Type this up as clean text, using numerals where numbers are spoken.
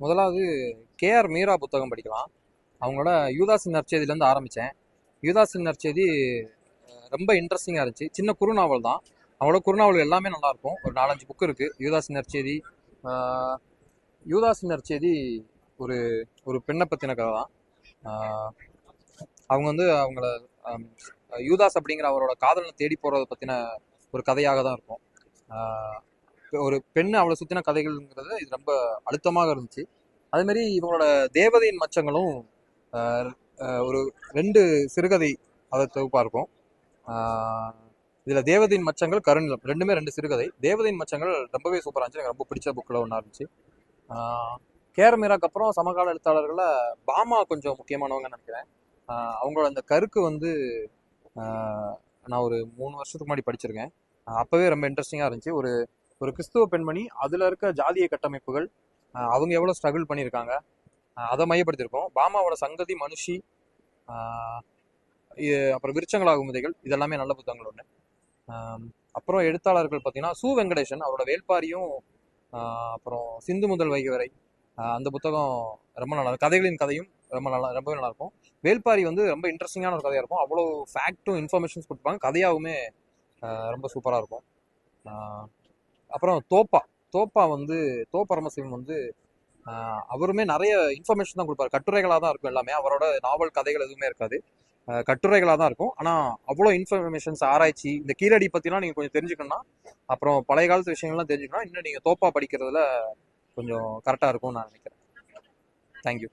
முதலாவது கேஆர் மீரா புத்தகம் படிக்கலாம். அவங்களோட யூதாஸின் நற்செய்தியிலேருந்து ஆரம்பித்தேன். யூதாஸின் நற்செய்தி ரொம்ப இன்ட்ரெஸ்டிங்காக இருந்துச்சு. சின்ன குறுநாவல் தான். அவங்களோட குறுநாவல் எல்லாமே நல்லாயிருக்கும். ஒரு 4-5 புக்கு இருக்குது. யூதாஸின் நற்செய்தி, யூதாஸின் நற்செய்தி ஒரு ஒரு பெண்ணை பற்றின கதை தான். அவங்க வந்து அவங்கள யூதாஸ் அப்படிங்கிற அவரோட காதலனை தேடி போகிறத பற்றின ஒரு கதையாக தான் இருக்கும். ஒரு பெண்ணு அவளை சுற்றின கதைகள்ங்கிறது இது ரொம்ப அழுத்தமாக இருந்துச்சு. அதேமாரி இவங்களோட தேவதையின் மச்சங்களும் ஒரு 2 சிறுகதை அதை தொகுப்பாக இருக்கும். இதில் தேவதையின் மச்சங்கள், கருநிலம் ரெண்டுமே 2 சிறுகதை. தேவதையின் மச்சங்கள் ரொம்பவே சூப்பராக இருந்துச்சு. எனக்கு ரொம்ப பிடிச்ச புக்கில் ஒன்றா இருந்துச்சு. கேஆர் மீராக்கு அப்புறம் சமகால எழுத்தாளர்களில் பாமா கொஞ்சம் முக்கியமானவங்க நினைக்கிறேன். அவங்களோட அந்த கருக்கு வந்து நான் ஒரு 3 வருஷத்துக்கு முன்னாடி படிச்சிருக்கேன். அப்போவே ரொம்ப இன்ட்ரெஸ்டிங்காக இருந்துச்சு. ஒரு ஒரு கிறிஸ்துவ பெண்மணி, அதில் இருக்க ஜாதிய கட்டமைப்புகள், அவங்க எவ்வளோ ஸ்ட்ரகிள் பண்ணியிருக்காங்க, அதை மையப்படுத்தியிருக்கோம். பாமாவோட சங்கதி, மனுஷி, அப்புறம் விருச்சங்களாகும் விதைகள், இதெல்லாமே நல்ல புத்தகங்கள் ஒன்று. அப்புறம் எழுத்தாளர்கள் பார்த்தீங்கன்னா சு வெங்கடேசன், அவரோட வேள்பாரியும் அப்புறம் சிந்து முதல் வைகை வரை, அந்த புத்தகம் ரொம்ப நல்லா இருக்கும். கதைகளின் கதையும் ரொம்பவே நல்லா இருக்கும். வேள்பாரி வந்து ரொம்ப இன்ட்ரெஸ்டிங்கான ஒரு கதையாக இருக்கும். அவ்வளோ ஃபேக்ட்டும் இன்ஃபர்மேஷன்ஸ் கொடுப்பாங்க. கதையாகவுமே ரொம்ப சூப்பராக இருக்கும். அப்புறம் தோப்பா வந்து பரமசிவம் வந்து அவருமே நிறைய இன்ஃபர்மேஷன் தான் கொடுப்பாரு. கட்டுரைகளாக தான் இருக்கும் எல்லாமே. அவரோட நாவல் கதைகள் எதுவுமே இருக்காது, கட்டுரைகளாக தான் இருக்கும். ஆனால் அவ்வளோ இன்ஃபர்மேஷன்ஸ், ஆராய்ச்சி, இந்த கீழடி பற்றிலாம் நீங்கள் கொஞ்சம் தெரிஞ்சுக்கணும்னா, அப்புறம் பழைய காலத்து விஷயங்கள்லாம் தெரிஞ்சுக்கணும்னா இன்னும் நீங்கள் தோப்பா படிக்கிறதுல கொஞ்சம் கரெக்டாக இருக்கும்னு நான் நினைக்கிறேன். தேங்க்யூ.